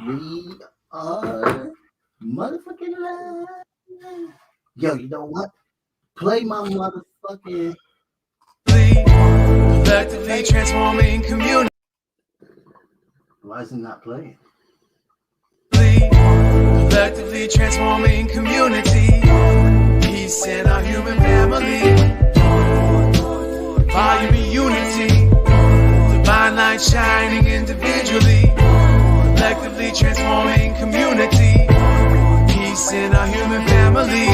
We are motherfucking live. Yo, you know what? Play my motherfucking. Effectively transforming community. Why is it not playing? Effectively transforming community. Peace in our human family. Volume in unity. Divine light shining individually. Effectively transforming community. Peace in our human family.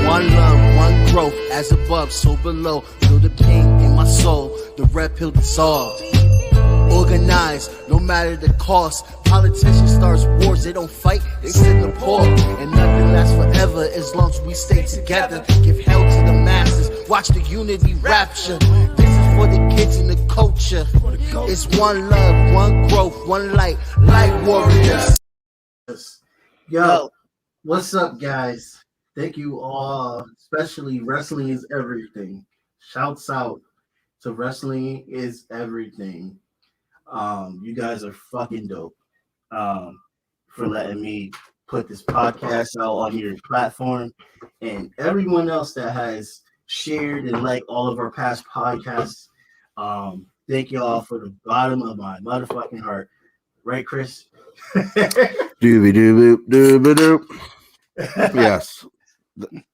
One love, one growth, as above, so below. Feel the pain in my soul, the red pill dissolved. Organized, no matter the cost. Politicians start wars, they don't fight, they send the poor. And nothing lasts forever as long as we stay together. Give hell to the masses, watch the unity rapture. This is for the kids and the culture. It's one love, one growth, one light, light warriors. Yo, what's up, guys? Thank you all, especially Wrestling is Everything. Shouts out to Wrestling is Everything. You guys are fucking dope. For letting me put this podcast out on your platform, and everyone else that has shared and liked all of our past podcasts. Thank you all for the bottom of my motherfucking heart. Right, Chris? Doobie doop doobie doop. Yes.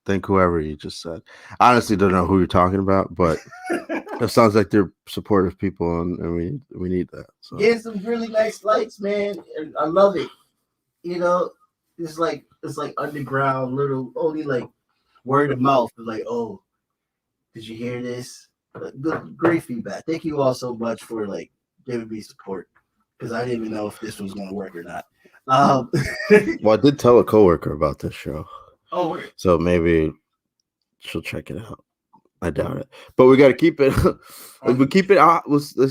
Thank whoever you just said. I honestly don't know who you're talking about, but it sounds like they're supportive people, and we need that. So. Get some really nice lights, man. And I love it. You know, it's like underground, little only like word of mouth. Like, oh, did you hear this? Good, great feedback. Thank you all so much for like giving me support, because I didn't even know if this was going to work or not. Well, I did tell a coworker about this show. Oh, word. So maybe she'll check it out. I doubt it, but we got to keep it. We keep it out.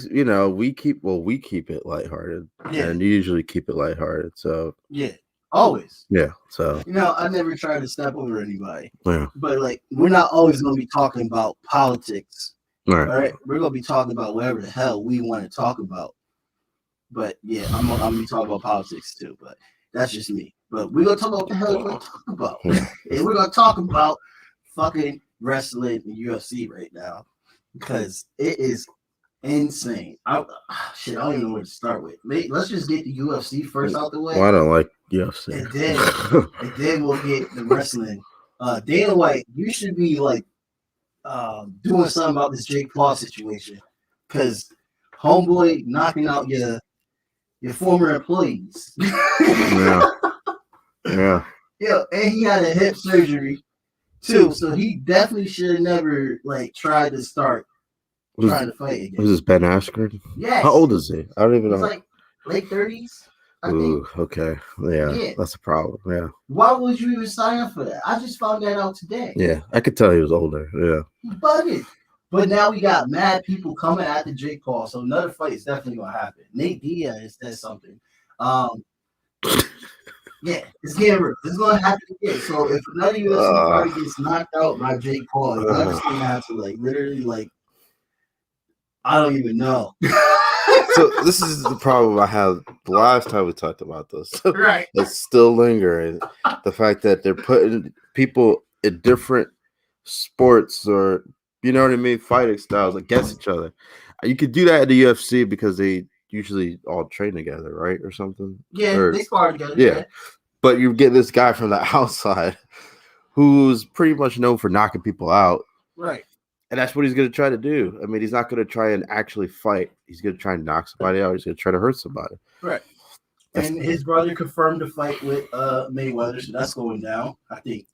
You know, we keep it lighthearted, and you usually keep it lighthearted. So yeah, always. Yeah. So I never try to step over anybody. Yeah. But like, we're not always going to be talking about politics. All right. We're going to be talking about whatever the hell we want to talk about. But yeah, I'm going to be talking about politics too. But that's just me. But we're going to talk about what the hell we're going to talk about. And we're going to talk about fucking wrestling and UFC right now, because it is insane. I don't even know where to start with. Let's just get the UFC first out the way. Well, I don't like UFC. And then we'll get the wrestling. Dana White, you should be like doing something about this Jake Paul situation, because homeboy knocking out your former employees. Yeah. Yeah, and he had a hip surgery too, so he definitely should have never like tried to fight again. Was this Ben Askren? Yes. How old is he? I don't even know. He's like late 30s. Ooh, okay. Yeah, that's a problem. Yeah. Why would you even sign up for that? I just found that out today. Yeah, I could tell he was older. Yeah. He bugging. But now we got mad people coming after Jake Paul, so another fight is definitely gonna happen. Nate Diaz said something. Yeah, it's getting real. It's gonna happen again. So if another UFC fighter gets knocked out by Jake Paul, you're just gonna have to like literally like, I don't even know. So this is the problem I had the last time we talked about this. Right. It's still lingering. The fact that they're putting people in different sports, or you know what I mean, fighting styles against each other. You could do that in the UFC because they usually all train together, right, or something. Yeah, they spar together. Yeah, but you get this guy from the outside who's pretty much known for knocking people out, right? And that's what he's going to try to do. I mean, he's not going to try and actually fight. He's going to try and knock somebody out. He's going to try to hurt somebody. Right. And his brother confirmed a fight with Mayweather, so that's going down. I think.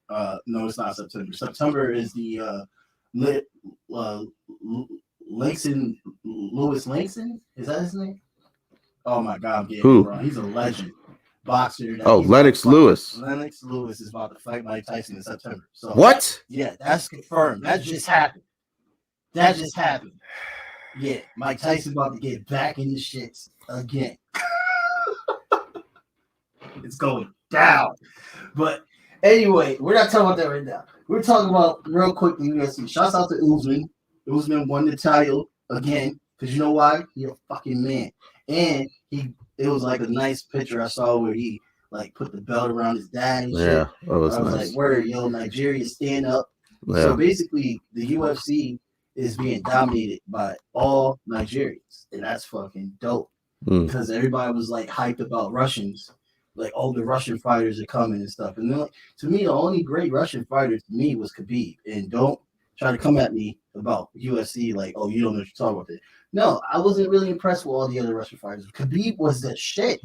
No, it's not September. September is the Langston, Lewis Langston? Is that his name? Oh my God, yeah, who? Bro. He's a legend boxer. Lennox Lewis. Lennox Lewis is about to fight Mike Tyson in September. So what? Yeah, that's confirmed. That just happened. Yeah, Mike Tyson about to get back in the shits again. It's going. down. But anyway, we're not talking about that right now. We're talking about real quick the UFC. Shouts out to Usman. Usman won the title again because you know why? He's a fucking man. And it was like a nice picture I saw where he like put the belt around his dad and shit. Yeah, that was I was nice. like, word, yo, Nigeria, stand up. Yeah. So basically, the UFC is being dominated by all Nigerians, and that's fucking dope. Because everybody was like hyped about Russians, like all the Russian fighters are coming and stuff. And then, like, to me, the only great Russian fighter to me was Khabib. And don't try to come at me about UFC like, oh, you don't know what you're talking about. No, I wasn't really impressed with all the other Russian fighters. Khabib was the shit,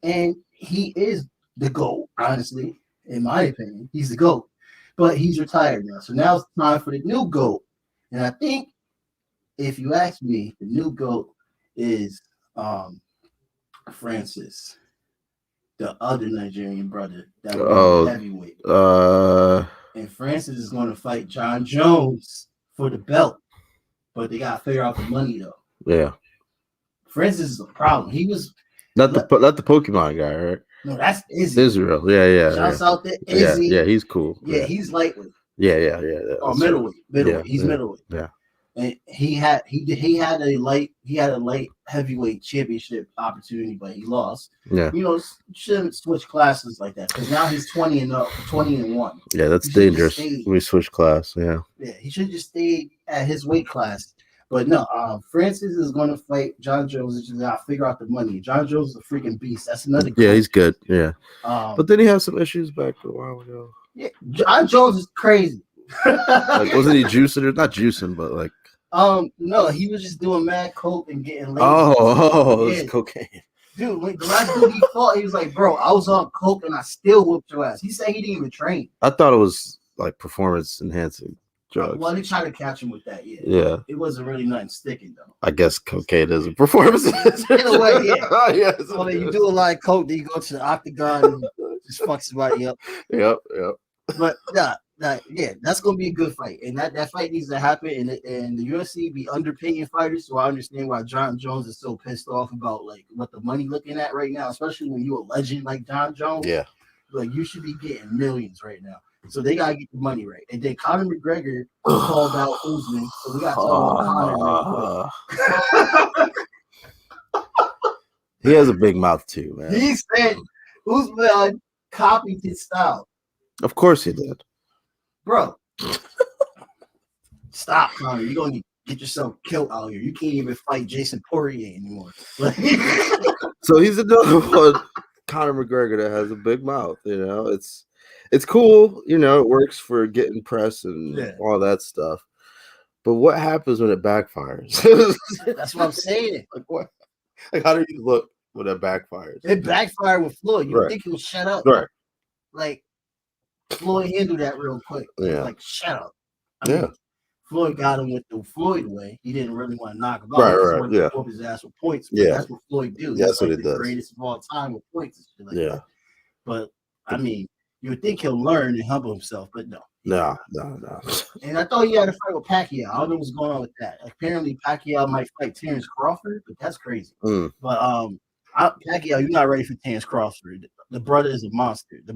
and he is the GOAT. Honestly, in my opinion, he's the GOAT. But he's retired now, so now it's time for the new GOAT. And I think, if you ask me, the new GOAT is Francis, the other Nigerian brother that was heavyweight. And Francis is going to fight John Jones for the belt, but they got to figure out the money though. Yeah, Francis is a problem. He was not the Pokemon guy, right? No, that's Izzy. Israel. Yeah. Shouts out to Izzy. Yeah, he's cool. Yeah, he's lightweight. Yeah. Or middleweight. Yeah, he's middleweight. Yeah. And he had a light heavyweight championship opportunity, but he lost. Yeah. You know, shouldn't switch classes like that because now he's 20-1. Yeah, that's dangerous. We switch class. Yeah. Yeah, he should just stay at his weight class. But no, Francis is going to fight John Jones. Just got to figure out the money. John Jones is a freaking beast. That's another. Yeah, he's good. Yeah. But then he had some issues back a while ago. Yeah, John Jones is crazy. Like, wasn't he juicing or not juicing, but like. No, he was just doing mad coke and getting lazy. Oh, it was cocaine. Dude, when the last dude he fought, he was like, "Bro, I was on coke and I still whooped your ass." He said he didn't even train. I thought it was like performance enhancing drugs. Well, they tried to catch him with that. Yeah. It wasn't really nothing sticking though. I guess cocaine is a performance. In a way, yeah. Yes, so you do a lot of coke, then you go to the octagon and just fuck somebody up. Yep. But yeah, that's gonna be a good fight, and that fight needs to happen. And the UFC be underpaying fighters, so I understand why John Jones is so pissed off about like what the money looking at right now, especially when you're a legend like John Jones. Yeah, like you should be getting millions right now. So they gotta get the money right. And then Conor McGregor called out Usman, so we gotta talk about Conor real quick. He has a big mouth too, man. He said Usman copied his style. Of course he did. Bro, stop, Conor. You're going to get yourself killed out here. You can't even fight Jason Poirier anymore. So he's another one, Conor McGregor, that has a big mouth. You know, it's cool. You know, it works for getting press and all that stuff. But what happens when it backfires? That's what I'm saying. Like what? Like how do you look when it backfires? It backfired with Floyd. You think he'll shut up? Right. Like Floyd handled that real quick. Yeah. Like shut up. I mean, Floyd got him with the Floyd way. He didn't really want to knock him out. Right. He whoop his ass with points. That's what Floyd do. That's what like he does. Greatest of all time with points and shit like that. Yeah. But I mean, you would think he'll learn and humble himself, but no. No. And I thought he had a fight with Pacquiao. I don't know what's going on with that. Apparently, Pacquiao might fight Terrence Crawford, but that's crazy. But Pacquiao, you're not ready for Terrence Crawford. The brother is a monster. The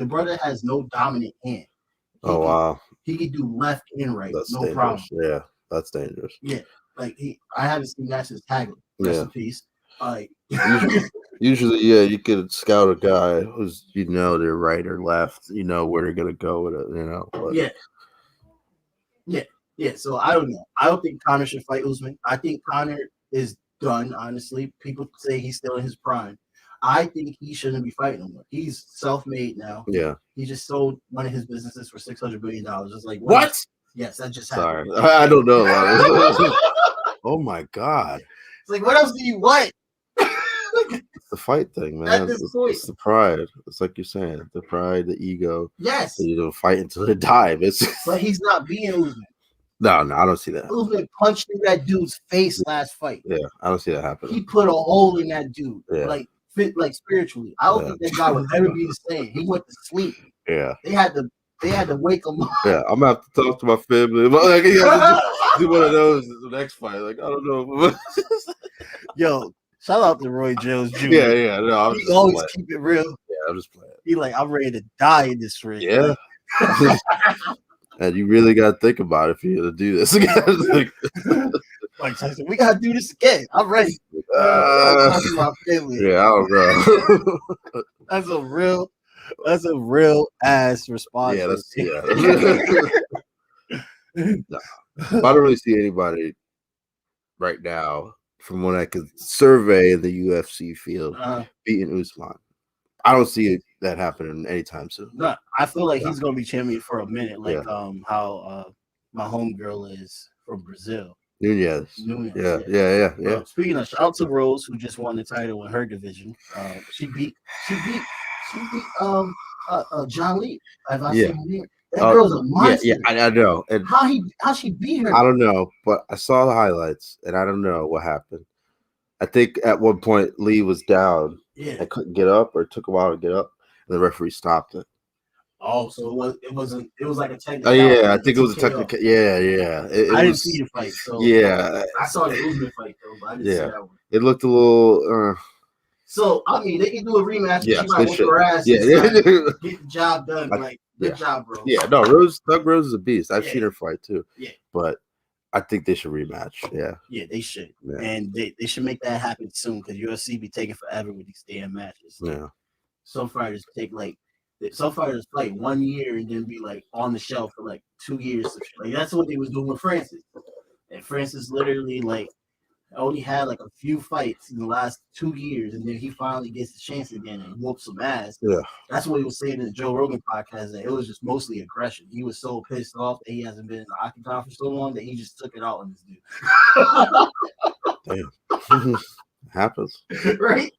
brother has no dominant hand. Wow. He can do left and right, That's no dangerous. problem. Yeah, that's dangerous. Yeah, like I haven't seen that since Taggart. Rest in peace. Usually, you could scout a guy who's they're right or left, where they're gonna go with it, But. Yeah. So I don't know. I don't think Conor should fight Usman. I think Conor is done. Honestly, people say he's still in his prime. I think he shouldn't be fighting him. He's self-made now. Yeah. He just sold one of his businesses for $600 billion. It's like what? Yes, that just happened. Sorry, I don't know. Oh my god! It's like, what else do you want? It's the fight thing, man. It's the pride. It's like you're saying, the pride, the ego. Yes. So you don't fight until they die. But he's not being Usman. No, I don't see that. Usman punched in that dude's face last fight. Yeah, I don't see that happening. He put a hole in that dude. Yeah. Like spiritually. I don't think that guy would ever be the same. He went to sleep. Yeah. They had to wake him up. Yeah, I'm gonna have to talk to my family. Like, you have to do one of those the next fight. Like, I don't know. Yo, shout out to Roy Jones Jr. Yeah. No, he always keep it real. Yeah, I'm just playing. He like, I'm ready to die in this ring. Yeah. And you really got to think about it if you're going to do this again. Like Tyson, we gotta do this again. I'm ready. Talking about family. Yeah, I don't know. That's a real ass response. Yeah. No, I don't really see anybody right now from what I could survey in the UFC field beating Usman. I don't see that happening anytime soon. No, I feel like he's gonna be champion for a minute, like how my homegirl is from Brazil. Nunez. Yeah. Speaking of, shout out to Rose, who just won the title in her division. She beat John Lee. Have I seen him? That girl's a monster. Yeah, I know. And how she beat her? I don't know, but I saw the highlights, and I don't know what happened. I think at one point Lee was down. Yeah, I couldn't get up, or it took a while to get up, and the referee stopped it. Oh, so it was like a technical. Oh yeah, I think it was a technical. Yeah. I didn't see the fight. So yeah, I saw the Usman fight though, but I didn't see that one. It looked a little. So I mean, they can do a rematch. Yeah, she might whip her ass. Yeah, get the job done. Like, good job, bro. Yeah, no, Doug Rose is a beast. I've seen her fight too. Yeah, but I think they should rematch. Yeah, they should, and they should make that happen soon because UFC be taking forever with these damn matches. Yeah, some fighters take some fighters fight 1 year and then be like on the shelf for like 2 years. Like that's what they was doing with Francis, and Francis literally like only had like a few fights in the last 2 years, and then he finally gets the chance again and whoops some ass. Yeah, that's what he was saying in the Joe Rogan podcast, that it was just mostly aggression. He was so pissed off that he hasn't been in the octagon for so long that he just took it out on this dude. Damn, happens, right?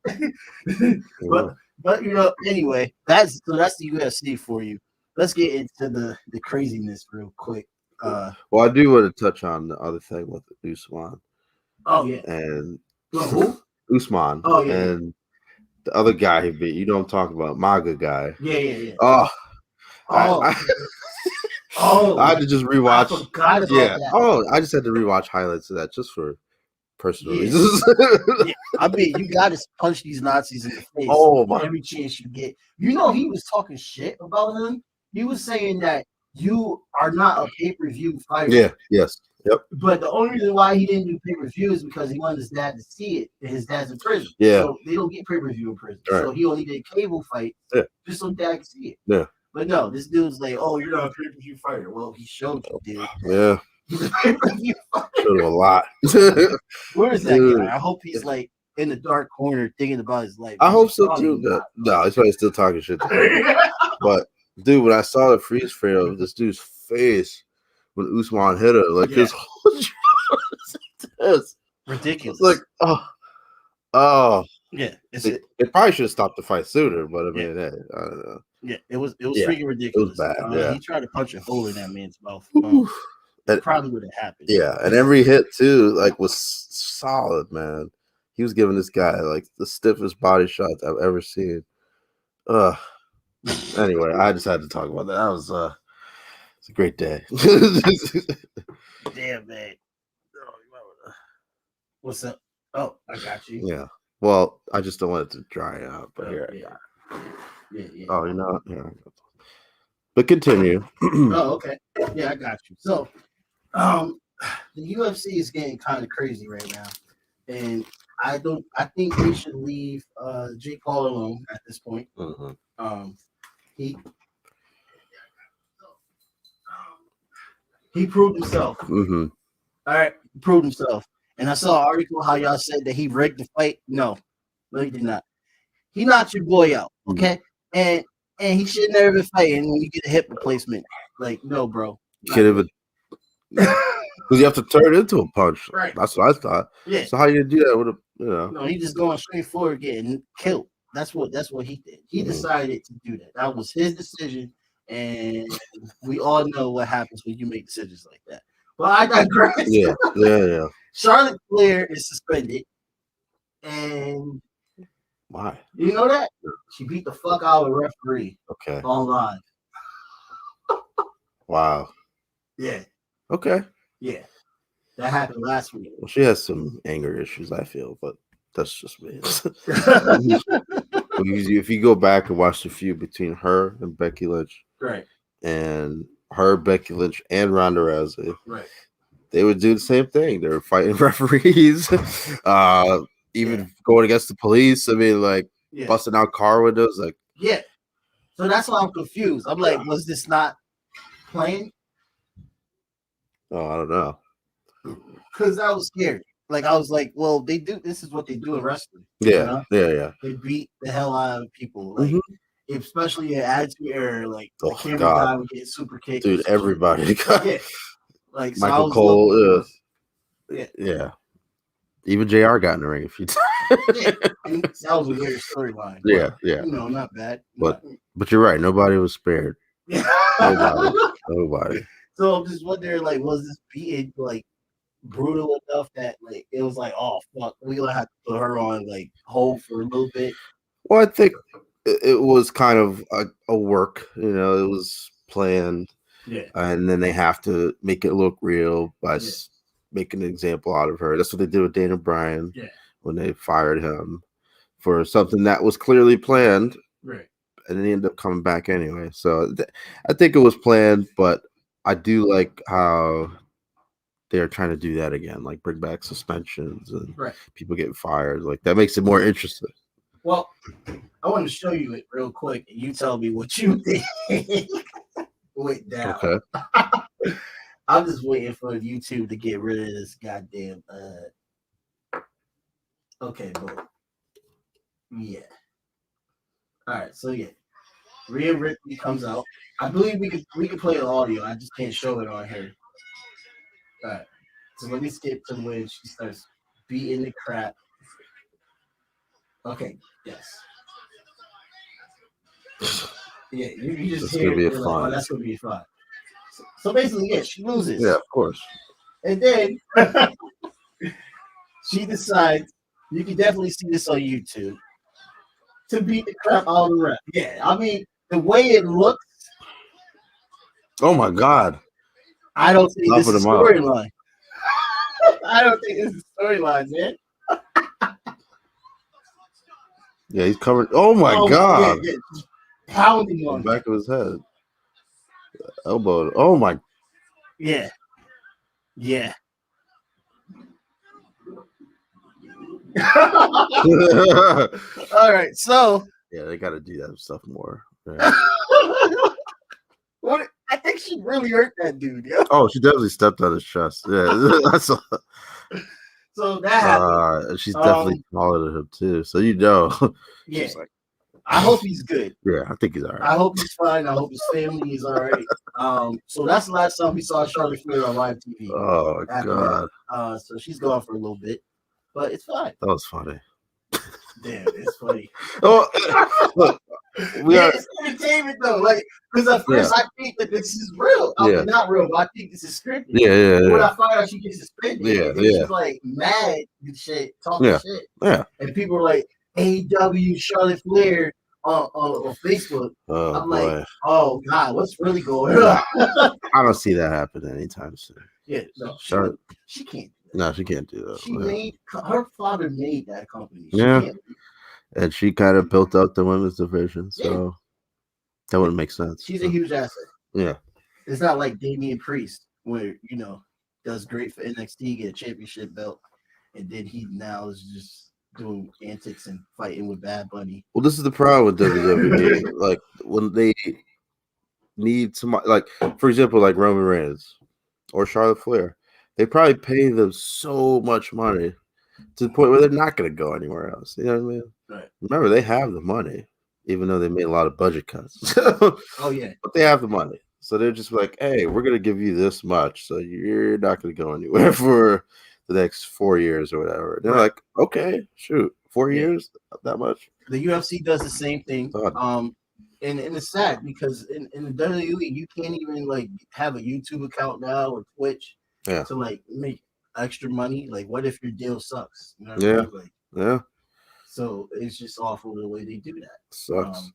But anyway, that's the UFC for you. Let's get into the craziness real quick. Well, I do want to touch on the other thing with Usman. Oh yeah, and who? Usman. Oh yeah, and the other guy he beat. You know what I'm talking about, MAGA guy. Yeah. I had to just rewatch. I forgot about that. I just had to rewatch highlights of that just for personal reasons. I mean, you got to punch these Nazis in the face. Every chance you get. He was talking shit about him. He was saying that you are not a pay-per-view fighter. Yeah. Yes. Yep. But the only reason why he didn't do pay-per-view is because he wanted his dad to see it, and his dad's in prison. Yeah. So they don't get pay-per-view in prison. Right. So he only did cable fights just so dad can see it. Yeah. But no, this dude's like, oh, you're not a pay-per-view fighter. Well, he showed you, dude. Yeah. He's a pay-per-view fighter. Showed him a lot. Where is that guy? I hope he's like in the dark corner thinking about his life. I hope so too. No, he's probably still talking shit. But dude, when I saw the freeze frame of this dude's face when Usman hit her, like his whole is ridiculous. It's like, oh, yeah. It probably should have stopped the fight sooner, but I mean, hey, I don't know. Yeah, it was freaking ridiculous. It was bad. He tried to punch a hole in that man's mouth. That probably would have happened. Yeah, and every hit too, like, was solid, man. He was giving this guy like the stiffest body shots I've ever seen. Anyway, I just had to talk about that. That was it's a great day. Damn, man. What's up? Oh, I got you. Yeah. Well, I just don't want it to dry out. But here, yeah. Oh, you know, yeah. But continue. Oh, okay. Yeah, I got you. So, the UFC is getting kind of crazy right now, and I think we should leave Jake Paul alone at this point. Mm-hmm. He proved himself. Mm-hmm. All right, he proved himself. And I saw an article how y'all said that he rigged the fight. No, he did not. He knocked your boy out, okay? And he should never been fighting when you get a hip replacement. Like, no, bro. Can't even. Because you have to turn it into a punch. Right. That's what I thought. Yeah. So how you do that with a, you know? No, he just going straight forward, getting killed. That's what he did. He decided to do that. That was his decision, and we all know what happens when you make decisions like that. But I digress. Yeah. Charlotte Flair is suspended, and why? You know that? She beat the fuck out of a referee. Okay. On live. Wow. Yeah. Okay. Yeah. That happened last week. Well, she has some anger issues, I feel, but that's just me. If you go back and watch the feud between her and Becky Lynch, Right. and her, Becky Lynch, and Ronda Rousey, Right. they would do the same thing. They were fighting referees, even going against the police. I mean, like busting out car windows. Like, yeah. So that's why I'm confused. I'm like, was this not playing? oh, I don't know. Because I was scared. Like I was like, well, they do. This is what they do in wrestling. Yeah, yeah. They beat the hell out of people. Like, especially in Attitude Era, like the camera guy would get super kicked. Dude, everybody got like so Michael Cole. Yeah. Even JR got in the ring a few times. And that was a weird storyline. Yeah. You know, not bad. But you're right. Nobody was spared. Nobody. So I'm just wondering, like, was this beating like brutal enough that like it was like, oh fuck, we gonna have to put her on like hold for a little bit? Well, I think it was kind of a work. You know, it was planned. Yeah. And then they have to make it look real by making an example out of her. That's what they did with Daniel Bryan when they fired him for something that was clearly planned. Right. And then he ended up coming back anyway. So I think it was planned, but I do like how they're trying to do that again, like bring back suspensions and people getting fired. Like that makes it more interesting. Well, I want to show you it real quick, and you tell me what you think went down. Okay. I'm just waiting for YouTube to get rid of this goddamn. Okay, but yeah. All right, so yeah, Rhea Ripley comes out. I believe we could play the audio. I just can't show it on here. All right, so let me skip to when she starts beating the crap. Okay, yes. Yeah, you just hear it. Like, oh, that's gonna be fun. So basically, yeah, she loses. Yeah, of course. And then she decides, you can definitely see this on YouTube, to beat the crap out of the ref. Yeah, I mean, the way it looks. Oh my God. I don't think this is storyline. I don't think this is storyline, man. Yeah, he's covered. Oh my God. Yeah. Pounding on the back of his head. Elbow. Oh my. Yeah. Yeah. All right, so yeah, they got to do that stuff more. Yeah. What? I think she really hurt that dude. Yeah. Oh, she definitely stepped on his chest. Yeah, that's a, so that happened. She's definitely taller than him too. So yeah. Like, I hope he's good. Yeah, I think he's all right. I hope he's fine. I hope his family is all right. So that's the last time we saw Charlotte Flair on live TV. Oh God. So she's gone for a little bit, but it's fine. That was funny. Damn, it's funny. Look, it's entertainment though. Like, because at first I think that this is real. I mean, not real, but I think this is scripted. Yeah. When I find out she gets suspended, she's like mad and shit, talking shit. Yeah. And people are like, AEW Charlotte Flair on Facebook. I'm like, oh God, what's really going on? I don't see that happen anytime soon. Yeah, no, Charlotte, she can't. No, she can't do that. She made her father made that company. And she kind of built up the women's division, so that wouldn't make sense. She's a huge asset. Yeah, it's not like Damian Priest, where does great for NXT, get a championship belt, and then he now is just doing antics and fighting with Bad Bunny. Well, this is the problem with WWE. Like when they need somebody, like for example, like Roman Reigns or Charlotte Flair. They probably pay them so much money to the point where they're not going to go anywhere else. You know what I mean? Right. Remember, they have the money, even though they made a lot of budget cuts. Oh, yeah. But they have the money. So they're just like, hey, we're going to give you this much. So you're not going to go anywhere for the next 4 years or whatever. They're like, okay, shoot. 4 years? That much? The UFC does the same thing. And it's sad because in the WWE, you can't even like have a YouTube account now or Twitch. Yeah. To like make extra money. Like, what if your deal sucks? You know what I mean? Like, so it's just awful the way they do that. Sucks.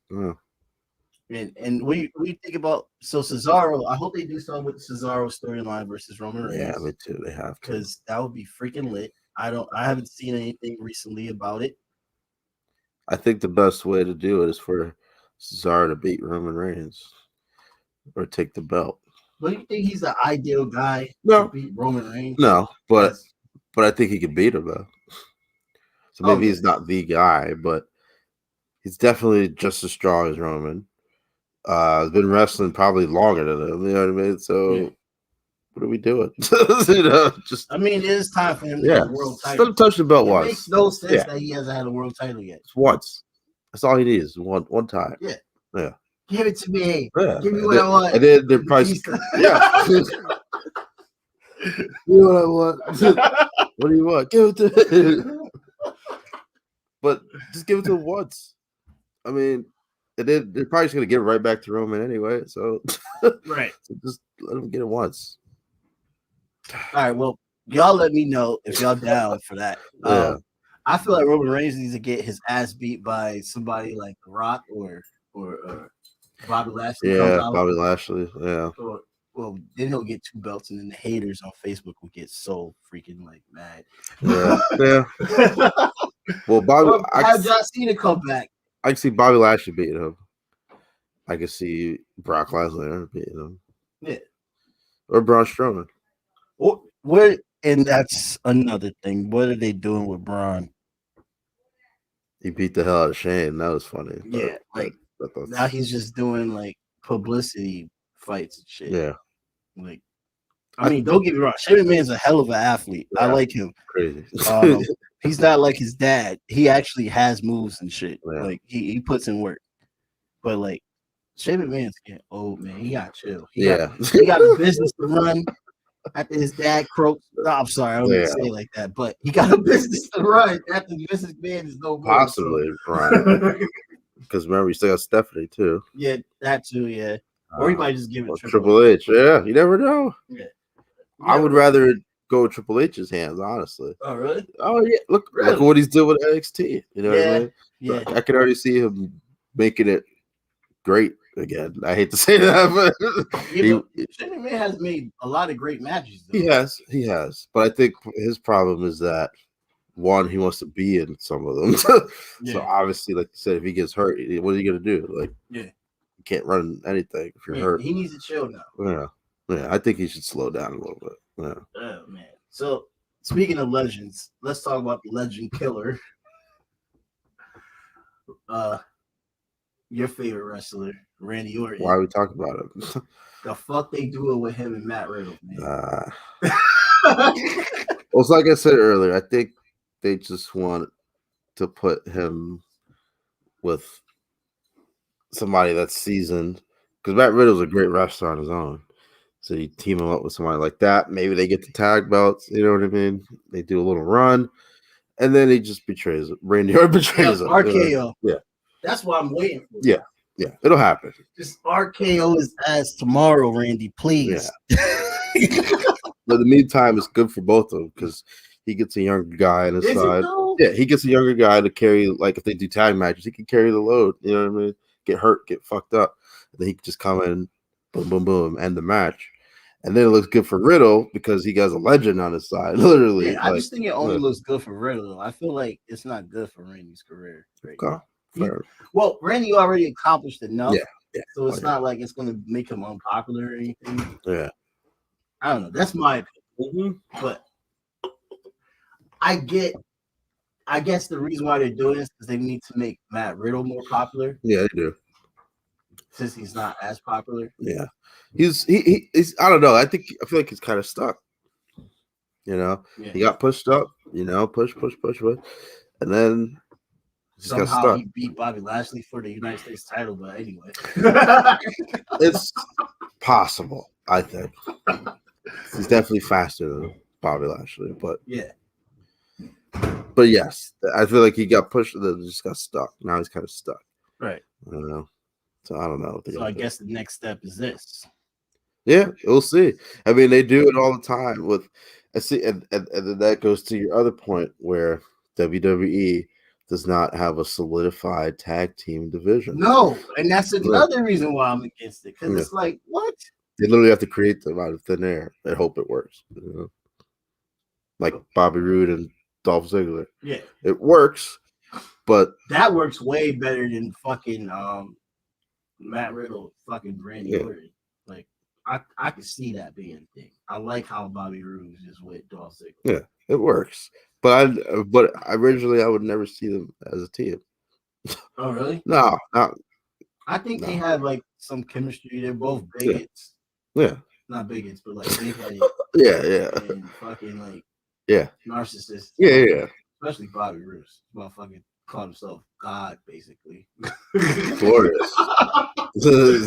And we think about Cesaro. I hope they do something with the Cesaro storyline versus Roman Reigns. Yeah, me too. They have to, because that would be freaking lit. I haven't seen anything recently about it. I think the best way to do it is for Cesaro to beat Roman Reigns or take the belt. But you think he's the ideal guy No. to beat Roman Reigns? No, but I think he could beat him though. So maybe he's not the guy, but he's definitely just as strong as Roman. He's been wrestling probably longer than him. You know what I mean? So what are we doing? I mean, it is time for him to get a world title. Still touch the belt once. It makes no sense that he hasn't had a world title yet. It's once. That's all he needs. One time. Yeah. Give it to me. Yeah. Give me what I want. And then they're probably Give me what I want. What do you want? Give it to me. But just give it to him once. I mean, and then they're probably just gonna give it right back to Roman anyway. So right. So just let him get it once. All right. Well, y'all let me know if y'all down for that. I feel like Roman Reigns needs to get his ass beat by somebody like The Rock or Bobby Lashley. Yeah, Bobby Lashley. Yeah. Well, then he'll get 2 belts, and then the haters on Facebook will get so freaking like mad. Yeah. Well, Bobby, have John Cena come back. I can see Bobby Lashley beating him. I can see Brock Lesnar beating him. Yeah. Or Braun Strowman. And that's another thing. What are they doing with Braun? He beat the hell out of Shane. That was funny. Yeah, now he's just doing like publicity fights and shit. Yeah. Like, I mean, don't get me wrong. Shane McMahon's a hell of an athlete. Yeah, I like him. Crazy. He's not like his dad. He actually has moves and shit. Yeah. Like he puts in work. But like Shane McMahon's getting old, man. He got chill. He got a business to run after his dad croaked. No, I'm sorry, I don't even say it like that. But he got a business to run after the businessman is no more. Possibly, right. Because remember, you still got Stephanie too. Yeah, that too. Yeah, or he might just give it Triple H. Yeah, you never know. Yeah, I would rather go with Triple H's hands, honestly. Oh, really? Oh yeah. Look at what he's doing with NXT. You know what I mean? Yeah. I can already see him making it great again. I hate to say that, but Shane McMahon has made a lot of great matches. Though. He has. But I think his problem is that one, he wants to be in some of them. So obviously, like you said, if he gets hurt, what are you gonna do? Like, you can't run anything if you're hurt. He needs to chill now. Yeah. I think he should slow down a little bit. Yeah. Oh man. So speaking of legends, let's talk about the legend killer. Your favorite wrestler, Randy Orton. Why are we talking about him? The fuck they doing with him and Matt Riddle, man? Well, it's like I said earlier, I think they just want to put him with somebody that's seasoned, because Matt Riddle's a great wrestler on his own. So you team him up with somebody like that. Maybe they get the tag belts. You know what I mean? They do a little run, and then he just betrays it. Randy Orton betrays him. RKO. Yeah. That's what I'm waiting for. Yeah. It'll happen. Just RKO his ass tomorrow, Randy, please. Yeah. But in the meantime, it's good for both of them because he gets a younger guy on his side. Yeah, he gets a younger guy to carry, like if they do tag matches, he can carry the load. You know what I mean? Get hurt, get fucked up. And then he can just come in, boom, boom, boom, end the match. And then it looks good for Riddle because he has a legend on his side, literally. Yeah, I just think it only looks good for Riddle. I feel like it's not good for Randy's career. Right? Well, Randy already accomplished enough. Yeah. So it's not like it's going to make him unpopular or anything. Yeah. I don't know. That's my opinion. But I guess the reason why they're doing this is they need to make Matt Riddle more popular. Yeah, they do. Since he's not as popular. Yeah. He's I don't know. I feel like he's kind of stuck. You know? Yeah. He got pushed up, push. And then somehow he beat Bobby Lashley for the United States title, but anyway. It's possible, I think. He's definitely faster than Bobby Lashley, but But yes, I feel like he got pushed and just got stuck. Now he's kind of stuck. Right. I don't know. So I don't know. So I guess the next step is this. Yeah, we'll see. I mean, they do it all the time with and then that goes to your other point where WWE does not have a solidified tag team division. No, and that's another reason why I'm against it. Because it's like, what? They literally have to create them out of thin air and hope it works. Like Bobby Roode and Dolph Ziggler. Yeah. It works, But that works way better than fucking Matt Riddle, fucking Randy Orton. Like I can see that being a thing. I like how Bobby Roode is with Dolph Ziggler. Yeah, it works. But originally I would never see them as a team. Oh really? No, I think they have like some chemistry. They're both bigots. Yeah. Not bigots, but like big-headed. Yeah. And fucking like narcissists. Yeah. Especially Bobby Roode. Motherfucking called himself God, basically. Glorious. This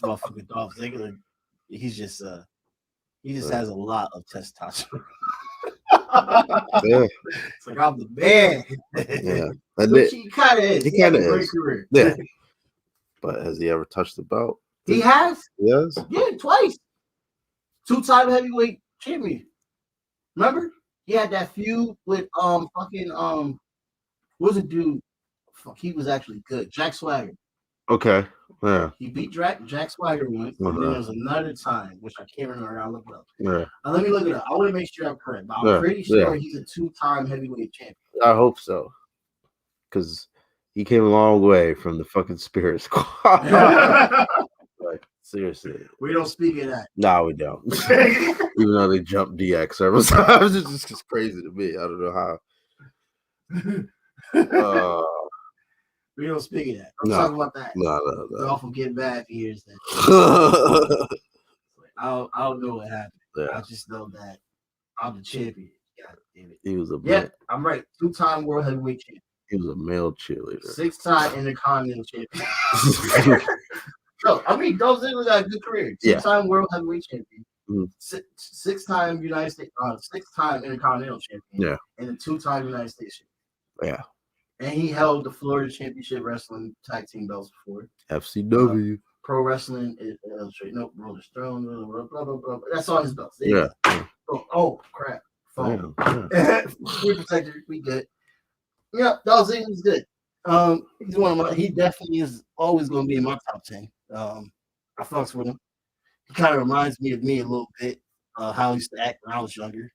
motherfucking Dolph Ziggler, he just has a lot of testosterone. It's like I'm the man. Yeah, which he kind of is. He kind of is. Great career. Yeah, but has he ever touched the belt? He has. Yes. Yeah, twice. 2-time heavyweight champion. Remember? He had that feud with what was it, dude? Fuck, he was actually good. Jack Swagger. Okay. Yeah. He beat Jack Swagger once. And then there was another time, which I can't remember. I'll look it up. Yeah. Let me look it up. I want to make sure I'm correct, but I'm pretty sure he's a 2-time heavyweight champion. I hope so. Because he came a long way from the fucking Spirit Squad. Like, seriously. We don't speak of that. No, we don't. Even though they jumped DX several times. It's just crazy to me. I don't know how. We don't speak of that. I'm talking about that. No. Dolph will get mad if he hears that. I don't know what happened. Yeah. I just know that I'm the champion. God damn it. He was a man. Yeah, I'm right. 2-time world heavyweight champion. He was a male cheerleader. 6-time Intercontinental champion. No, I mean, Dolph Ziggler got a good career. 2-time world heavyweight champion. 6-time United States, 6-time Intercontinental champion. Yeah. And a 2-time United States champion. Yeah. And he held the Florida Championship Wrestling Tag Team belts before. FCW. Pro Wrestling is illustrated. Nope, Roller Throne, blah, blah, blah, blah. That's all his belts. Yeah. Oh, crap. Phone. We protected. We good. Yeah, Dolph Ziggler's good. He's one of my. He definitely is always going to be in my top 10. I fucks with him. He kind of reminds me of me a little bit. How I used to act when I was younger.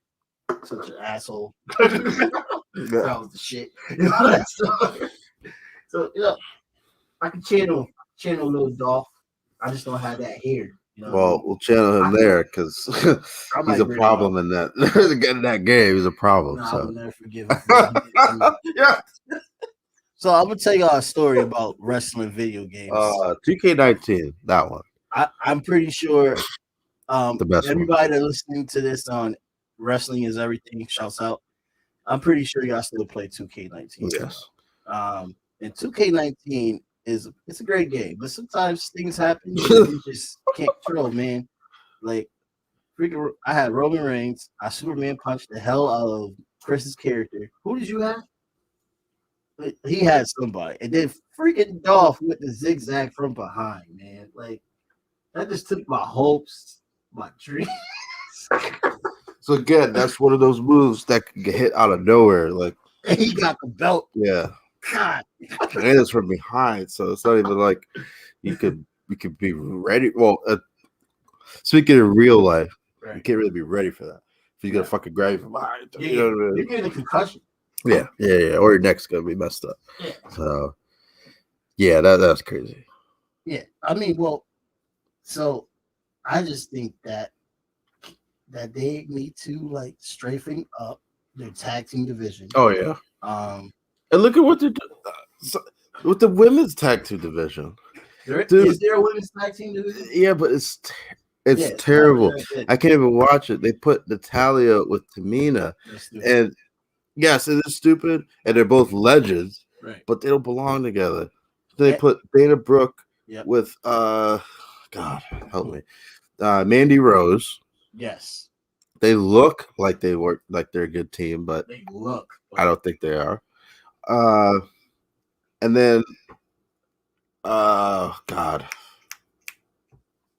Such an asshole. That was the shit. You know that stuff. So I can channel little Dolph. I just don't have that hair. You know? Well, we'll channel him there because he's a problem in that. Getting that game, he's a problem. No, so. I will never forgive him. Yeah. So I'm gonna tell y'all a story about wrestling video games. 2K19, that one. I'm pretty sure the best everybody that's listening to this on Wrestling is Everything shouts out. I'm pretty sure y'all still play 2K19. Yes. And 2K19 it's a great game, but sometimes things happen you just can't control, man. Like freaking, I had Roman Reigns. I Superman punched the hell out of Chris's character. Who did you have? He had somebody, and then freaking Dolph with the zigzag from behind, man. Like that just took my hopes, my dreams. So again, that's one of those moves that can get hit out of nowhere. Like, and he got the belt. Yeah. God. And it's from behind, so it's not even like you could be ready. Well, speaking in real life, you can't really be ready for that. If you're gonna fucking grab you from behind, you know what I mean? You're getting a concussion. Yeah. Or your neck's gonna be messed up. Yeah. So, yeah, that's crazy. Yeah, I mean, well, so I just think that they need to like strengthen up their tag team division. Oh yeah. And look at what they're doing with the women's tag team division. Is there a women's tag team division? Yeah, but it's terrible. I can't even watch it. They put Natalia with Tamina, and yes, it is stupid. And they're both legends, right? But they don't belong together. They put Dana Brooke with God help me, Mandy Rose. Yes, they look like they work like they're a good team, but they look. I don't think they are. And then God,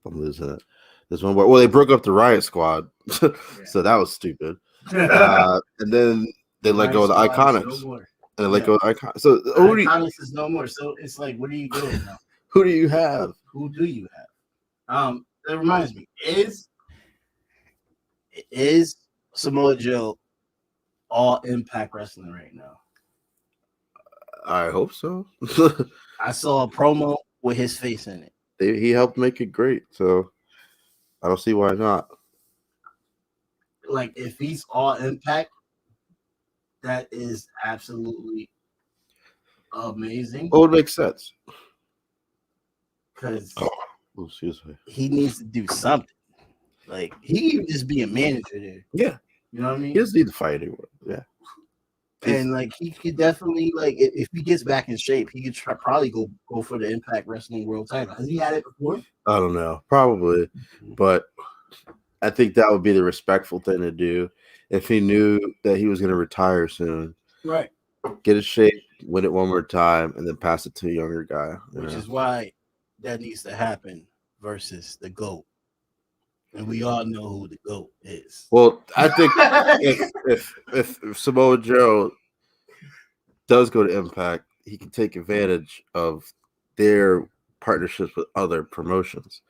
I'm losing it. This one, well, they broke up the Riot Squad, so that was stupid. And then they let go of the Iconics. No, and they let go of the Iconics. So Iconics is no more. So it's like, what are you doing now? Who do you have? Who do you have? That reminds me. Is Samoa Joe All Impact Wrestling right now. I hope so. I saw a promo with his face in it. He helped make it great, so I don't see why not. Like, if he's All Impact, that is absolutely amazing. Oh, it makes sense. Because excuse me. he needs to do something. Like, he can just be a manager there. Yeah. You know what I mean? He doesn't need to fight anyone. Yeah. And like he could definitely like if he gets back in shape, he could probably go for the Impact Wrestling World Title. Has he had it before? I don't know, probably, but I think that would be the respectful thing to do if he knew that he was going to retire soon. Right. Get in shape, win it one more time, and then pass it to a younger guy. Which is why that needs to happen versus the GOAT. And we all know who the GOAT is. Well, I think if Samoa Joe does go to Impact, he can take advantage of their partnerships with other promotions.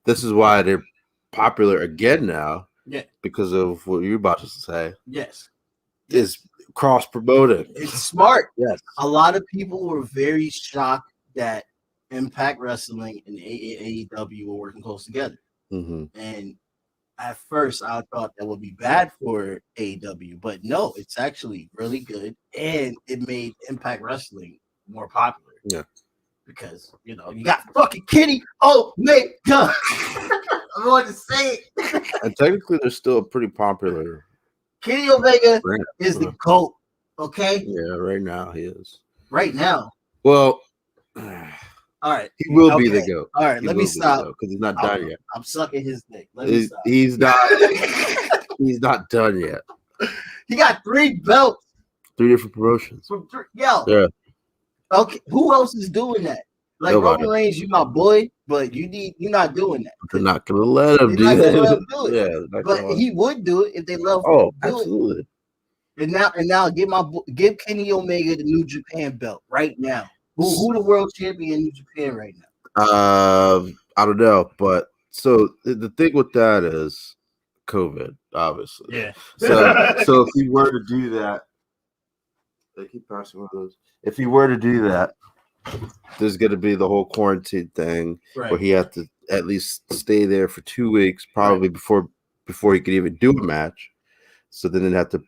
This is why they're popular again now. Yeah. Because of what you're about to say. Yes. Is cross promoting. It's smart. Yes. A lot of people were very shocked that Impact Wrestling and AEW were working close together. Mm-hmm. And at first, I thought that would be bad for AEW, but no, it's actually really good, and it made Impact Wrestling more popular. Yeah, because you got fucking Kenny Omega. I'm going to say it. And technically, they're still pretty popular. Kenny Omega is the GOAT. Okay. Yeah, right now he is. Right now. Well. All right. He will be the GOAT. All right, let me stop. Because he's not done yet. I'm sucking his dick. Let me stop. He's not he's not done yet. He got 3 belts. 3 different promotions. Yo. Yeah. Okay. Who else is doing that? Like Roman Reigns, you my boy, but you're not doing that. They're not gonna let him do that. Yeah, but he would do it if they love him. Oh, absolutely. And now give Kenny Omega the New Japan belt right now. Who the world champion in New Japan right now? I don't know, but so the thing with that is COVID, obviously. Yeah. So if he were to do that, they keep passing one of those. If he were to do that, there's going to be the whole quarantine thing where he has to at least stay there for 2 weeks, probably before he could even do a match. So then they'd have to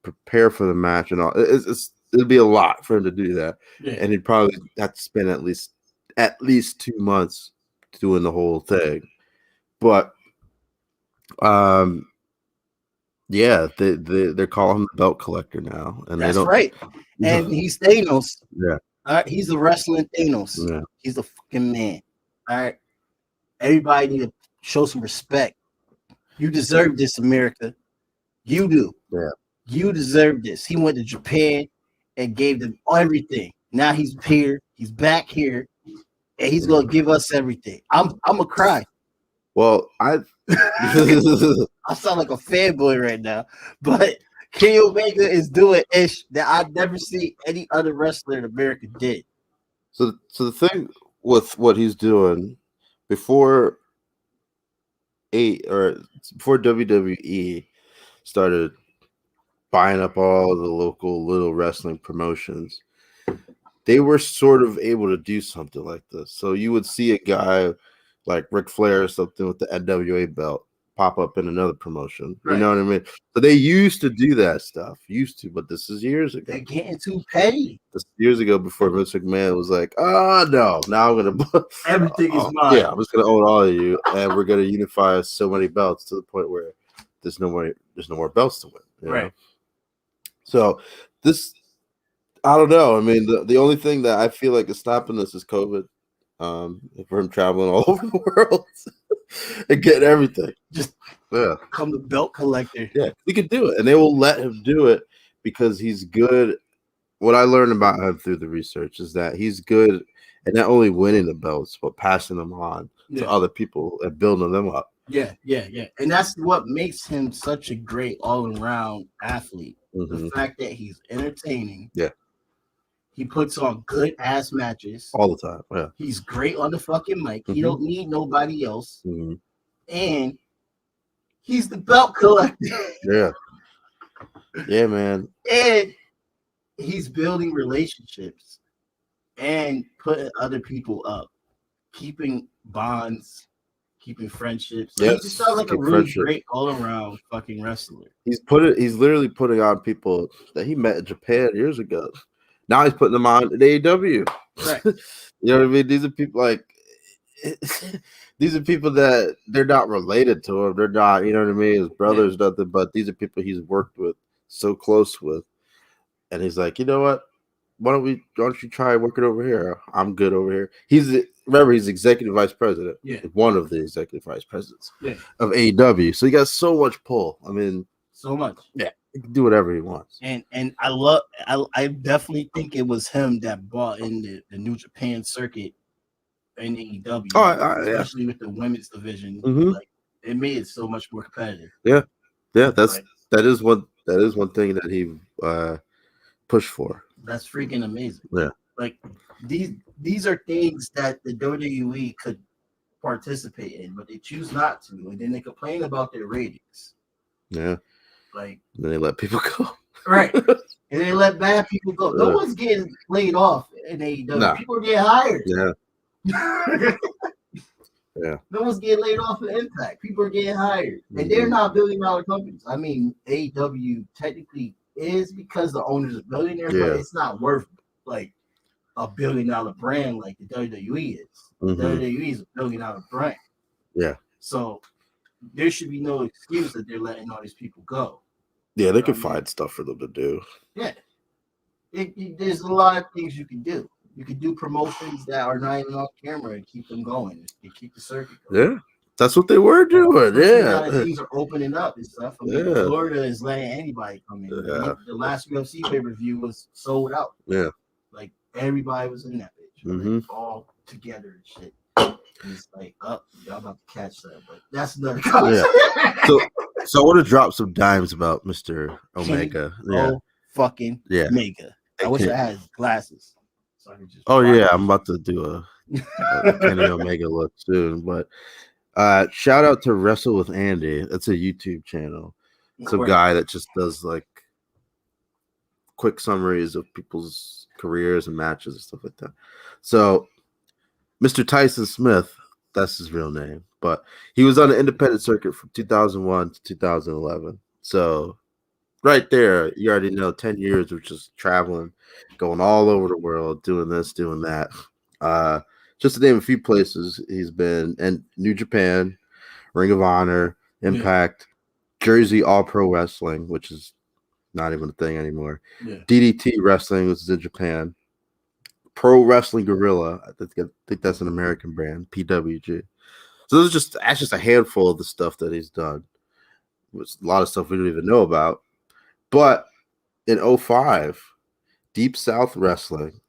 prepare for the match and all. It'd be a lot for him to do that, and he'd probably have to spend at least 2 months doing the whole thing. But, yeah, they're calling him the belt collector now, and that's right. And he's Thanos. Yeah, all right. He's the wrestling Thanos. Yeah, he's the fucking man. All right, everybody need to show some respect. You deserve this, America. You do. Yeah, you deserve this. He went to Japan and gave them everything. Now he's here. He's back here, and he's gonna give us everything. I'm gonna cry. Well, I sound like a fanboy right now, but Kenny Omega is doing ish that I've never seen any other wrestler in America did. So the thing with what he's doing before WWE started buying up all the local little wrestling promotions, they were sort of able to do something like this. So you would see a guy like Ric Flair or something with the NWA belt pop up in another promotion. Right. You know what I mean? So they used to do that stuff. But this is years ago. They're getting too petty. This years ago before Vince McMahon was like, oh, no, now I'm going to... Everything is mine. Yeah, I'm just going to own all of you, and we're going to unify so many belts to the point where there's no more belts to win. Right. Know? So this... I don't know. I mean, the only thing that I feel like is stopping this is COVID. For him traveling all over the world and getting everything. Just become the belt collector. Yeah, he could do it. And they will let him do it because he's good. What I learned about him through the research is that he's good at not only winning the belts, but passing them on to other people and building them up. Yeah. And that's what makes him such a great all-around athlete. Mm-hmm. The fact that he's entertaining. Yeah. He puts on good ass matches all the time. Yeah, he's great on the fucking mic. Mm-hmm. He don't need nobody else, and he's the belt collector. Yeah, Yeah, man. And he's building relationships and putting other people up, keeping bonds, keeping friendships. Like, he just sounds like a really great all around fucking wrestler. He's literally putting on people that he met in Japan years ago. Now he's putting them on at AEW. Right. You know what I mean? These are people like these are people that they're not related to him. They're not, you know what I mean? His brothers, nothing, but these are people he's worked with, so close with. And he's like, you know what? Why don't you try working over here? I'm good over here. He's executive vice president. Yeah. One of the executive vice presidents of AEW. So he got so much pull. I mean, so much. Yeah. He can do whatever he wants. And I definitely think it was him that brought in the New Japan circuit in AEW, especially with the women's division. Mm-hmm. Like, it made it so much more competitive. Yeah. That is one thing that he pushed for. That's freaking amazing. Yeah. Like, these are things that the WWE could participate in, but they choose not to, and then they complain about their ratings. Yeah. Like, and then they let people go. Right. And they let bad people go. No one's getting laid off in AEW. No. People are getting hired. Yeah. No one's getting laid off in Impact. People are getting hired. And they're not billion-dollar companies. I mean, AEW technically is because the owners are billionaires, but it's not worth like a billion-dollar brand like the WWE is. Mm-hmm. WWE is a billion-dollar brand. Yeah. So there should be no excuse that they're letting all these people go. Yeah, they can find stuff for them to do. Yeah. There's a lot of things you can do. You can do promotions that are not even on camera and keep them going. You keep the circuit going. Yeah. That's what they were doing. Yeah. Things are opening up and stuff. I mean, Florida is letting anybody come in. Yeah. The last UFC pay-per-view was sold out. Yeah. Like, everybody was in that bitch. Mm-hmm. Like, all together and shit. And it's like, y'all about to catch that, but that's another concept. Yeah. So I want to drop some dimes about Mr. Omega. Fucking Omega. I wish I had glasses. So I could just I'm about to do a Kenny Omega look soon. But shout out to Wrestle with Andy. That's a YouTube channel. It's a guy that just does like quick summaries of people's careers and matches and stuff like that. So Mr. Tyson Smith, that's his real name, but he was on the independent circuit from 2001 to 2011. So right there, you already know 10 years of just traveling, going all over the world, doing this, doing that. Just to name a few places he's been in: New Japan, Ring of Honor, Impact, Jersey All Pro Wrestling, which is not even a thing anymore. DDT Wrestling, which is in Japan. Pro Wrestling Guerrilla, I think that's an American brand, PWG. So that's just a handful of the stuff that he's done. It's a lot of stuff we don't even know about. But in 2005, Deep South Wrestling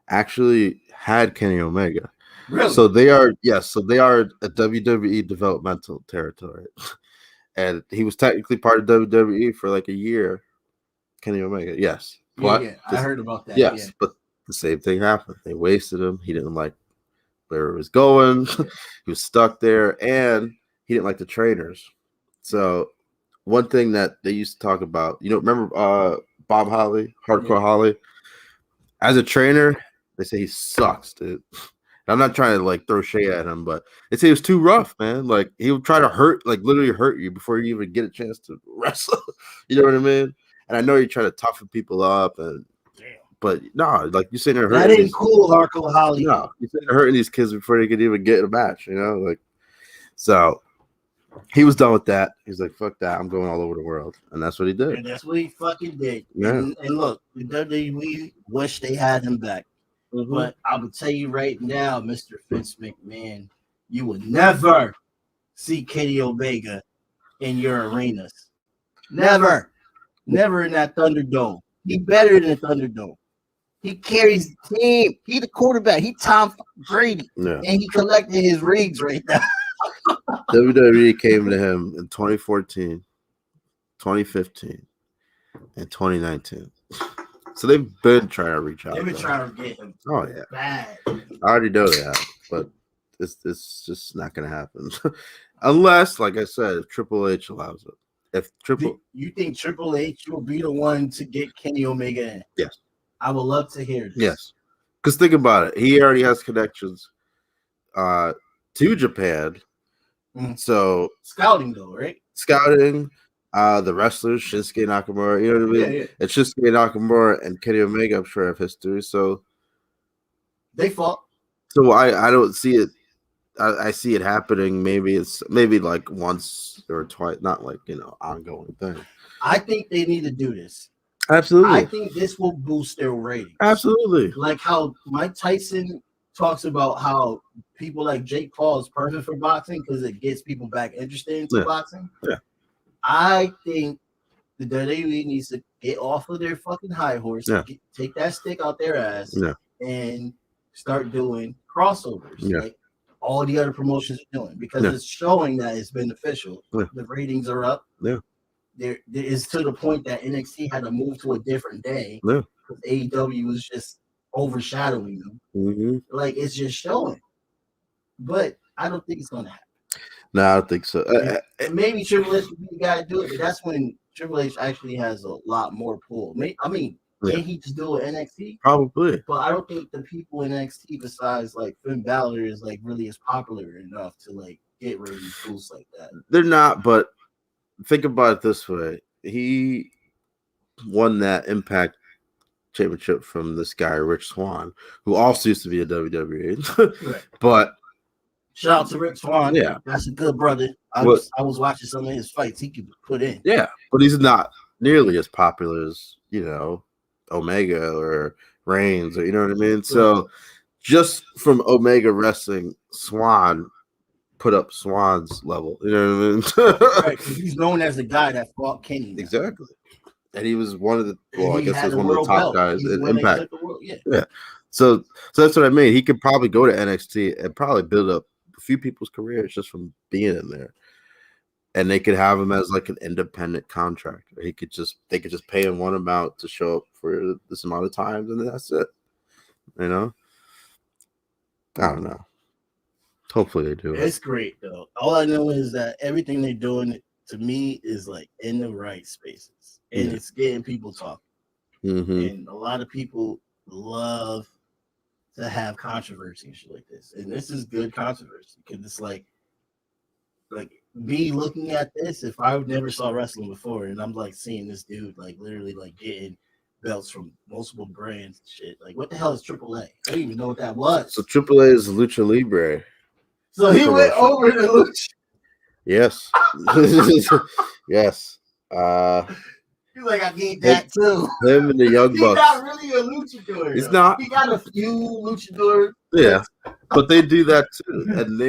actually had Kenny Omega. Really? So they are a WWE developmental territory. And he was technically part of WWE for like a year. Kenny Omega, yes. I heard about that. Yes, but the same thing happened. They wasted him. He didn't like where it was going. He was stuck there, and he didn't like the trainers. So one thing that they used to talk about, remember Bob Holly, Hardcore Holly? As a trainer, they say he sucks, dude. I'm not trying to like throw shade at him, but they say he was too rough, man. Like, he would try to literally hurt you before you even get a chance to wrestle. You know what I mean? And I know you try to toughen people up, but no, like, you're sitting there hurting. That ain't cool, Hardcore Holly. No, you're sitting there hurting these kids before they could even get in a match, like. So he was done with that. He's like, fuck that. I'm going all over the world. And that's what he did. And that's what he fucking did. Yeah. And look, the WWE wish they had him back. Mm-hmm. But I will tell you right now, Mr. Vince McMahon, you will never see Kenny Omega in your arenas. Never. Never in that Thunderdome. He better than the Thunderdome. He carries the team. He the quarterback. He Tom Brady. Yeah. And he collected his rings right now. WWE came to him in 2014, 2015, and 2019. So they've been trying to reach out. They've been trying to get him. Oh, yeah. Bad. I already know they have, but it's just not going to happen. Unless, like I said, if Triple H allows it. If Triple, you think Triple H will be the one to get Kenny Omega in? Yes. I would love to hear this. Yes. Because think about it. He already has connections to Japan. So scouting though, right? Scouting, the wrestlers, Shinsuke Nakamura, you know what I mean? Yeah. And Shinsuke Nakamura and Kenny Omega, I'm sure, have history. So they fought. So I don't see it. I see it happening. Maybe like once or twice, not like ongoing thing. I think they need to do this. Absolutely. I think this will boost their ratings. Absolutely. Like how Mike Tyson talks about how people like Jake Paul is perfect for boxing because it gets people back interested into boxing. Yeah. I think the WWE needs to get off of their fucking high horse, take that stick out their ass, and start doing crossovers like all the other promotions are doing because it's showing that it's beneficial. The ratings are up. There is to the point that NXT had to move to a different day because AEW was just overshadowing them. Like it's just showing, but I don't think it's gonna happen. No, I don't think so. Maybe Triple H would be the guy to do it, but that's when Triple H actually has a lot more pull. I mean, can he just do it NXT? Probably. But I don't think the people in NXT besides like Finn Balor is like really as popular enough to like get ratings boosts like that. They're not, but think about it this way. He won that Impact Championship from this guy, Rich Swann, who also used to be a WWE. But shout out to Rick Swann. Yeah. That's a good brother. I was watching some of his fights he could put in. Yeah, but he's not nearly as popular as, Omega or Reigns, or you know what I mean? So just from Omega wrestling, Swann put up Swann's level. You know what I mean? Right, because he's known as the guy that fought Kenny. Now. Exactly. And he was one of the I guess he was one of the top guys in Impact. Yeah. So that's what I mean. He could probably go to NXT and probably build up a few people's careers just from being in there. And they could have him as like an independent contractor. They could just pay him one amount to show up for this amount of times, and that's it. I don't know. Hopefully they do. It's great though. All I know is that everything they're doing to me is like in the right spaces, and it's getting people talking. And a lot of people love to have controversy and shit like this, and this is good controversy because it's like me looking at this. If I never saw wrestling before, and I'm like seeing this dude like literally like getting belts from multiple brands and shit, like what the hell is AAA? I don't even know what that was. So AAA is Lucha Libre. So he went over to Lucha. Yes. Yes. He's like, I need that too. Him and the Young Bucks. He's not really a luchador. He's not. He got a few luchadors. Yeah, but they do that too, and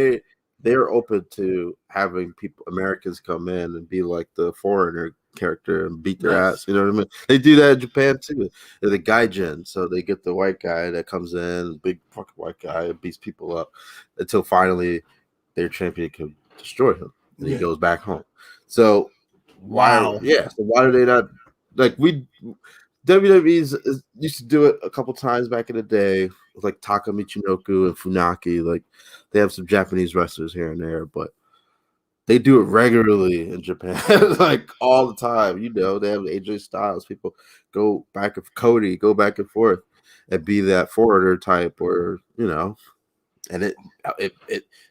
they're open to having Americans come in and be like the foreigner character and beat their ass. You know what I mean? They do that in Japan too. They're the gaijin, so they get the white guy that comes in, big fucking white guy, and beats people up until finally their champion can destroy him, and he goes back home. So why do they not like WWE used to do it a couple times back in the day with like Taka Michinoku and Funaki. Like they have some Japanese wrestlers here and there, but they do it regularly in Japan, like all the time. They have AJ Styles. People go back and forth and be that foreigner type, or and it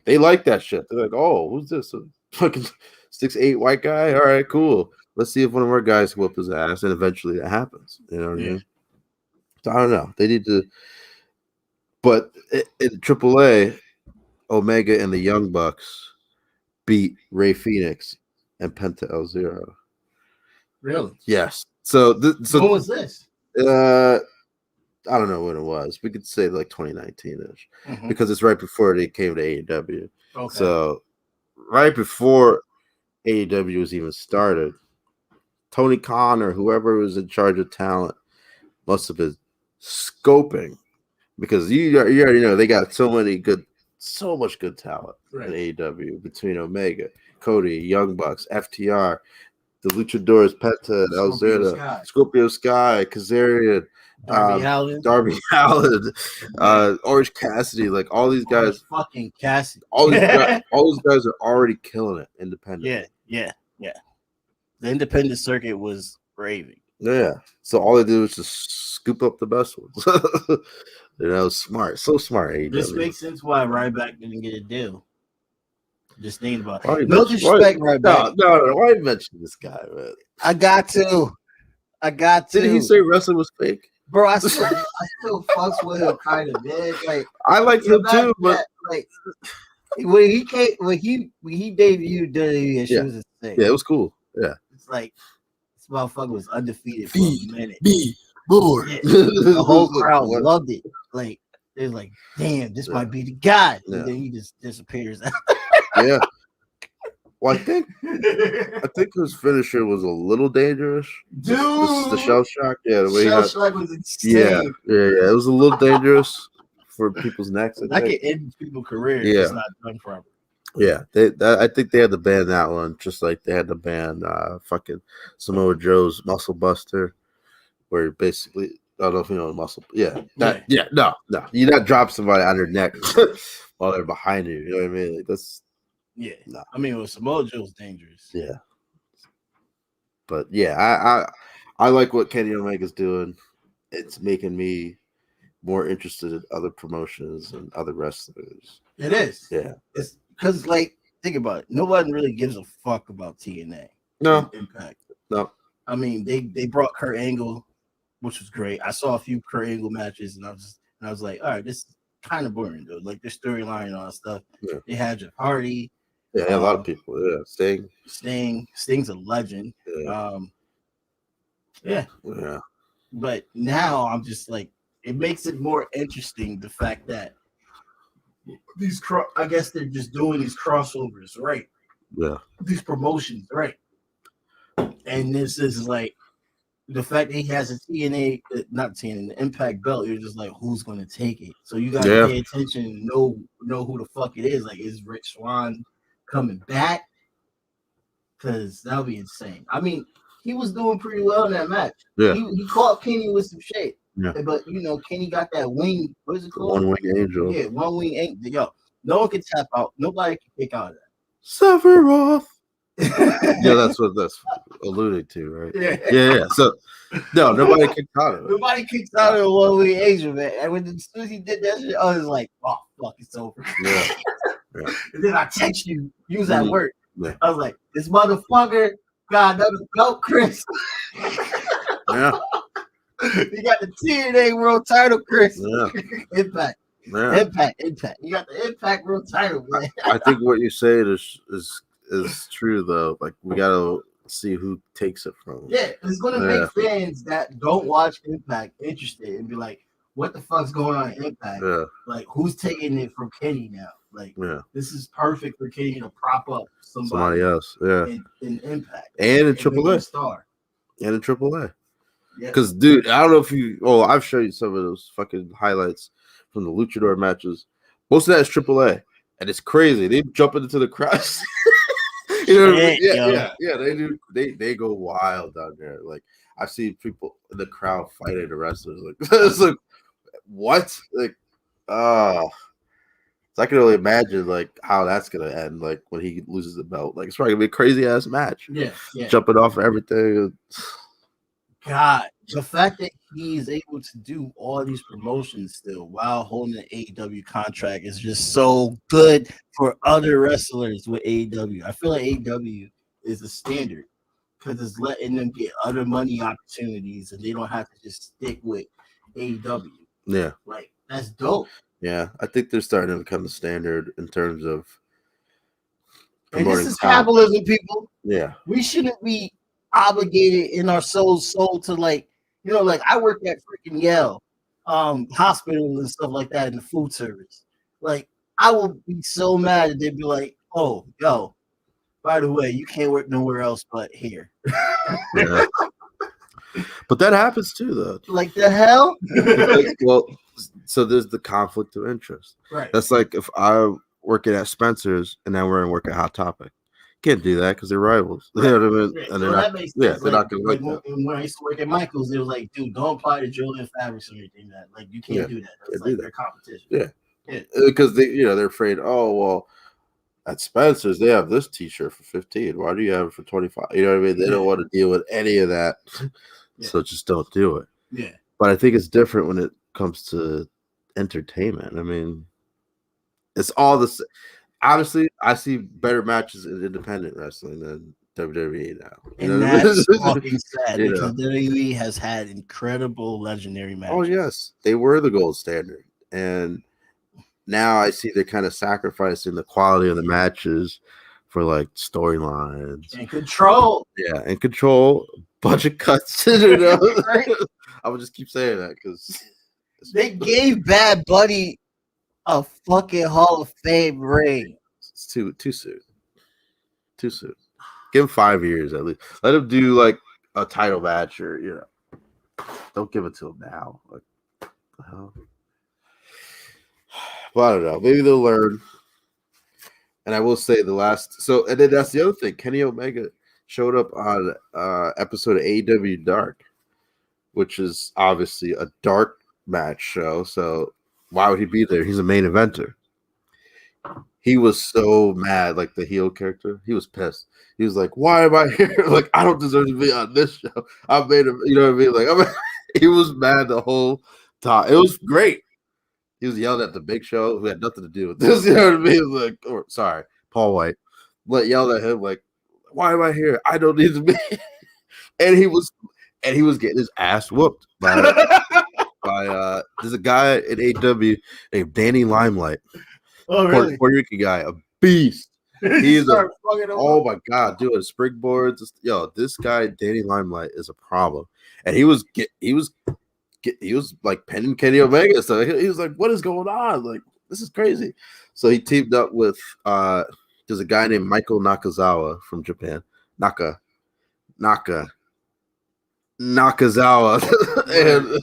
they like that shit. They're like, oh, who's this? A fucking 6'8" white guy? All right, cool. Let's see if one of our guys can whip his ass, and eventually that happens. You know what I mean? So I don't know. They need to, but in AAA, Omega and the Young Bucks beat Rey Fenix and Penta El Zero. Really? Yes. So what was this? I don't know when it was. We could say like 2019-ish because it's right before they came to AEW. Okay. So right before AEW was even started, Tony Khan or whoever was in charge of talent must have been scoping, because you already know they got so much good talent in AEW between Omega, Cody, Young Bucks, FTR, the Luchadors, Penta, El Zero, Scorpio Sky, Kazarian, Darby Allin, Orange Cassidy, like all these guys, fucking Cassidy, all these guys are already killing it independently. Yeah. The independent circuit was raving. Yeah. So all they did was just scoop up the best ones. Smart. So smart. AEW. This makes sense why Ryback didn't get a deal. Just thinking about Why it. you No mention- disrespect, why- Ryback. No. Why you mention this guy, man? I got to. Did he say wrestling was fake? Bro, I still fucks with him kind of, man. Like I liked him too, but like when he debuted WWE, she was insane. yeah, it was cool. Yeah. It's like this motherfucker was undefeated for a minute. Be more. Yeah. The whole crowd What? loved it. Like they're like, damn, this might be the guy. Yeah. And then he just disappears. Yeah. Well, I think his finisher was a little dangerous. Dude, The shell shock. Yeah, the way Shell shock was insane. yeah. It was a little dangerous for people's necks. I That think. could end people's careers. Yeah. It's not done properly. Yeah, I think they had to ban that one, just like they had to ban fucking Samoa Joe's Muscle Buster, where basically I don't know if you know the muscle. Yeah, no, you not drop somebody on their neck while they're behind you. You know what I mean? Like that's Yeah. no. I mean, Samoa Joe's dangerous. Yeah, but yeah, I like what Kenny Omega's doing. It's making me more interested in other promotions and other wrestlers. It is. Yeah, It's because, like, think about it. Nobody really gives a fuck about TNA. no, Impact. no. I mean, they brought Kurt Angle, which was great. I saw a few Kurt Angle matches, and I was like, all right, this is kind of boring, though. Like their storyline and all that stuff. Yeah. They had Jeff Hardy. Yeah, a lot of people. Yeah, Sting's a legend. Yeah. Yeah. But now I'm just like, it makes it more interesting the fact that I guess they're just doing these crossovers, right? Yeah. These promotions, right? And this is like the fact that he has a not TNA, the Impact belt. You're just like, who's going to take it? So you got to pay attention and know who the fuck it is. Like, is Rich Swann coming back? Because that would be insane. I mean, he was doing pretty well in that match. Yeah. He caught Kenny with some shit. Yeah. But Kenny got that wing. What is it called? One wing angel. Yeah, one wing angel. Yo, no one can tap out. Nobody can kick out of Sephiroth. that. Yeah, that's what that's alluding to, right? Yeah. Yeah. So no, nobody kicked out of it. Nobody kicks out of a one wing angel, man. And as soon as he did that shit, I was like, oh fuck, it's over. Yeah. And then I text you was at work. Yeah. I was like, this motherfucker got another belt, Chris. Yeah. You got the TNA World Title, Chris. Yeah. Impact. Yeah. Impact. You got the Impact World Title, man. I think what you say is true though. Like we gotta see who takes it from. Yeah, it's gonna make fans that don't watch Impact interested and be like, what the fuck's going on in Impact? Yeah. Like, who's taking it from Kenny now? Like, this is perfect for Kenny to prop up somebody else. Yeah. In Impact. And in AAA. Star. And in AAA. Yeah. Because, dude, I don't know if you. Oh, I've shown you some of those fucking highlights from the Luchador matches. Most of that is AAA, and it's crazy. They jump into the crowd. You know what I mean? Yeah. They do. They go wild down there. Like I see people in the crowd fighting the wrestlers. Like it's like what? Like so I can only imagine like how that's gonna end. Like when he loses the belt. Like it's probably gonna be a crazy ass match. Yeah. Jumping off everything. God, the fact that he's able to do all these promotions still while holding an AEW contract is just so good for other wrestlers with AEW. I feel like AEW is a standard because it's letting them get other money opportunities and they don't have to just stick with AEW. Yeah. Like, that's dope. Yeah. I think they're starting to become the standard in terms of and this is capitalism, people. Yeah. We shouldn't be obligated in our soul to like I work at freaking Yale hospital and stuff like that in the food service. Like I will be so mad that they'd be like, oh yo, by the way, you can't work nowhere else but here. Yeah. But that happens too though. Like the hell? Well, so there's the conflict of interest. Right. That's like if I working at Spencer's and then we're gonna work at Hot Topic. Can't do that because they're rivals. Right. You know what I mean? Right. And so that makes sense. they're not gonna like that. When I used to work at Michael's, it was like, dude, don't apply to Julian Fabrics or anything that like you can't do that. That's like their competition. Yeah. Because they're afraid, oh well, At Spencer's, they have this T-shirt for $15. Why do you have it for $25? You know what I mean? They don't want to deal with any of that, so just don't do it. Yeah, but I think it's different when it comes to entertainment. I mean, it's all the same. Honestly, I see better matches in independent wrestling than WWE now. and that's fucking sad because WWE has had incredible legendary matches. Oh yes, they were the gold standard, and now I see they're kind of sacrificing the quality of the matches for like storylines and control. Yeah, and control, budget cuts. You know, I would just keep saying that because they gave Bad Bunny a fucking Hall of Fame ring. It's too soon. Too soon. Give him 5 years at least. Let him do like a title match or don't give it to him now. Like, the hell? Well, I don't know. Maybe they'll learn. And I will say and then that's the other thing. Kenny Omega showed up on episode of AEW Dark, which is obviously a dark match show. So why would he be there? He's a main eventer. He was so mad, like the heel character. He was pissed. He was like, "Why am I here? Like, I don't deserve to be on this show. I made him." You know what I mean? Like, he was mad the whole time. It was great. He was yelling at the Big Show, who had nothing to do with this. You know what I mean? Like, Paul White, yelled at him like, "Why am I here? I don't need to be." And he was getting his ass whooped by there's a guy at AEW named Danny Limelight. Oh, really? Puerto Rican guy, a beast. He's oh my god, doing springboards. Yo, this guy Danny Limelight is a problem, and he was like penning Kenny Omega. So he was like, "What is going on? Like, this is crazy." So he teamed up with there's a guy named Michael Nakazawa from Japan. Nakazawa and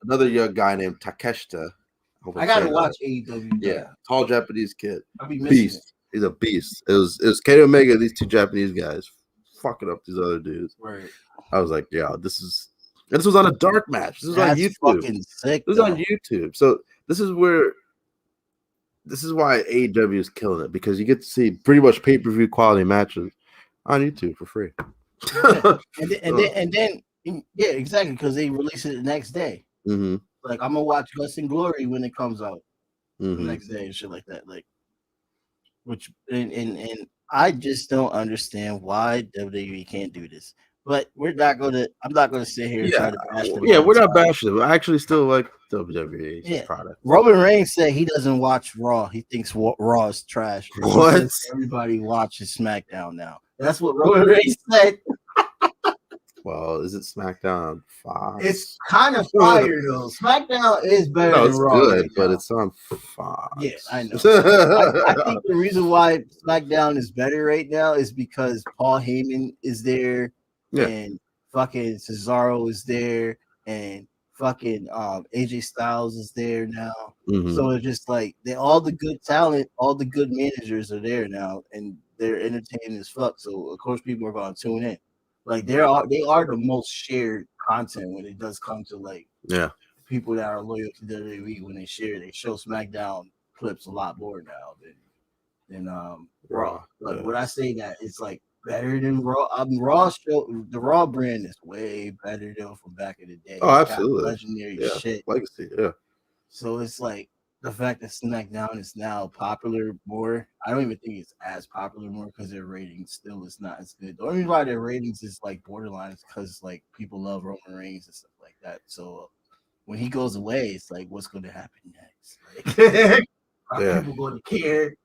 another young guy named Takeshita. I gotta watch AEW. Yeah, tall Japanese kid. I'll be beast. It. He's a beast. It was Kenny Omega, these two Japanese guys fucking up these other dudes. Right. I was like, yeah, this was on a dark match. This was on YouTube. Fucking sick. This is on YouTube. So this is why AEW is killing it, because you get to see pretty much pay-per-view quality matches on YouTube for free. and then yeah, exactly, because they release it the next day. Mm-hmm. Like, I'm gonna watch Lust and Glory when it comes out the next day and shit like that. Like, which and I just don't understand why WWE can't do this. But I'm not gonna sit here and try to bash them. Yeah, we're not bashing them. I actually still like WWE's product. Roman Reigns said he doesn't watch Raw. He thinks Raw is trash. What? Everybody watches SmackDown now. That's what Roman Reigns said. Well, is it SmackDown on Fox? It's kind of fire though. SmackDown is better than Raw. It's good, but it's on Fox. Yeah, I know. I think the reason why SmackDown is better right now is because Paul Heyman is there, and fucking Cesaro is there, and fucking AJ Styles is there now. Mm-hmm. So it's just like all the good talent, all the good managers are there now, and they're entertaining as fuck. So of course people are going to tune in. Like they are the most shared content when it does come to like people that are loyal to WWE. When they show SmackDown clips a lot more now than Raw. But when I say that, it's like better than Raw. The Raw brand is way better than from back in the day. Oh, absolutely, legendary shit, legacy. So it's like the fact that SmackDown is now popular more. I don't even think it's as popular more because their ratings still is not as good. The only reason why their ratings is like borderline is because like people love Roman Reigns and stuff like that. So when he goes away, it's like, what's going to happen next? Like, are people going to care?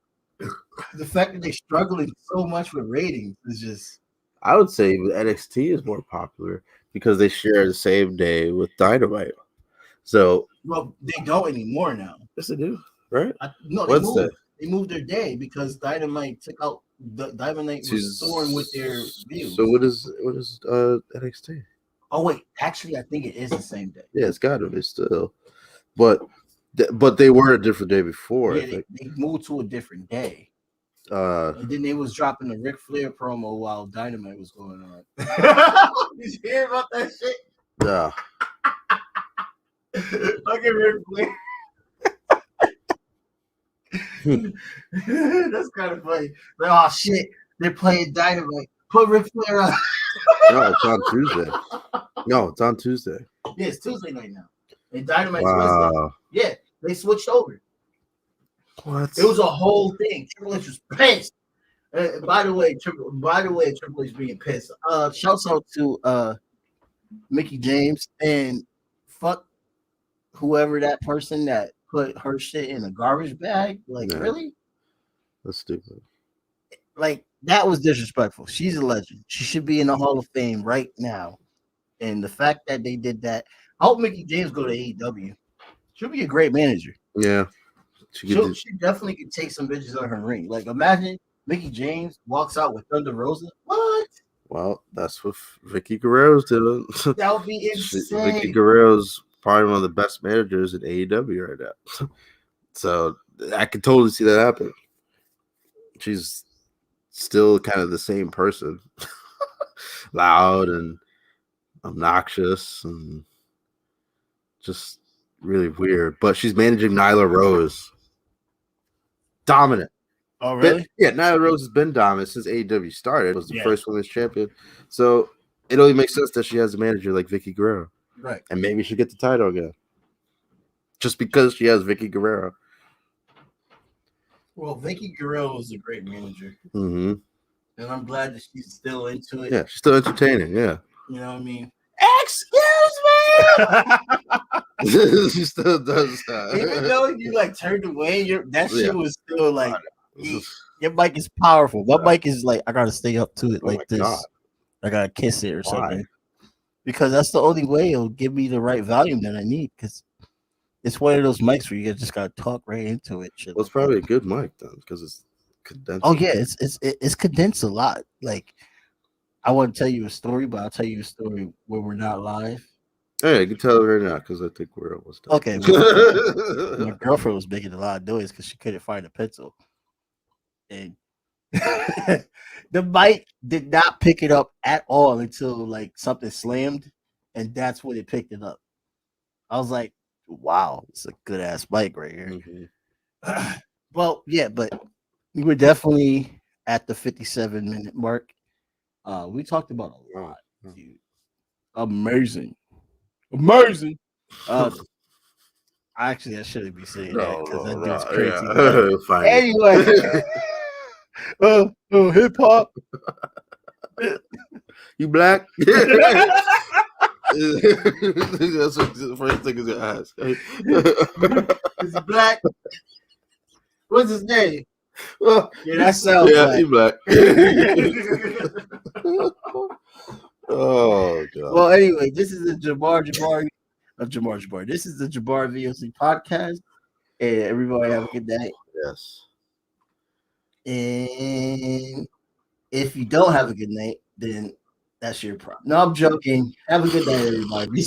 The fact that they're struggling so much with ratings is just. I would say NXT is more popular because they share the same day with Dynamite. So, well, they don't anymore now. Yes, they do, right? They moved their day because Dynamite took out Dynamite was soaring with their views. So what is NXT? Oh wait, actually, I think it is the same day. Yeah, it's got to be still, but they were a different day before. Yeah, they moved to a different day. And then they was dropping the Ric Flair promo while Dynamite was going on. Did you hear about that shit? Yeah. Look at Ric Flair. That's kind of funny. Like, oh shit, they're playing Dynamite. Put Ric Flair on. No, it's on Tuesday. No, it's on Tuesday. Yeah, it's Tuesday night now. And Dynamite's Wednesday. Wow. Yeah, they switched over. What? It was a whole thing. Triple H was pissed. By the way, Triple H being pissed. Shouts out to Mickey James and fuck whoever that person that put her shit in a garbage bag. Like, Yeah. really? That's stupid. Like, that was disrespectful. She's a legend. She should be in the Hall of Fame right now. And the fact that they did that, I hope Mickey James go to AEW. She'll be a great manager. Yeah. She definitely could take some bitches on her ring. Like, imagine Mickey James walks out with Thunder Rosa. What? Well, that's what Vicky Guerrero's doing. That would be insane. Vicky Guerrero's probably one of the best managers in AEW right now. So I could totally see that happen. She's still kind of the same person. Loud and obnoxious and just really weird. But she's managing Nyla Rose. Dominant. Oh, really? Nyla Rose has been dominant since AEW started. Was the Yeah. first women's champion. So it only makes sense that she has a manager like Vicky Guerrero. Right. And maybe she'll get the title again. Just because she has Vicky Guerrero. Well, Vicky Guerrero is a great manager. Mm-hmm. And I'm glad that she's still into it. Yeah, she's still entertaining. Yeah. You know what I mean? Excuse me! She still does that. Even though you like turned away, that shit Yeah. was still like, your mic is powerful. My mic is like, I gotta stay up to it Oh like my this. God. I gotta kiss it or Why? something. Because that's the only way it'll give me the right volume that I need. Because it's one of those mics where you just gotta talk right into it. Shit Well, it's like that. probably a good mic then because it's condensed. Oh yeah, it's condensed a lot. Like, I want to tell you a story, but I'll tell you a story where we're not live. Hey, you can tell right now because I think we're almost done. Okay. Well, my girlfriend was making a lot of noise because she couldn't find a pencil, and the mic did not pick it up at all until like something slammed, and that's when it picked it up. I was like, "Wow, it's a good ass mic right here." Mhm. Well, yeah, but we were definitely at the 57-minute mark. We talked about a lot, dude. Amazing. Actually, I shouldn't be saying that because that dude's crazy. Yeah. Fine. Anyway, hip hop. You black? That's what the first thing is gonna ask. Is he black? What's his name? Well, Yeah, that sounds yeah, black. he black. Oh god. Well, anyway, this is the Jabari. This is the Jabari VOC podcast. And everybody have a good night. Yes. And if you don't have a good night, then that's your problem. No, I'm joking. Have a good night, everybody.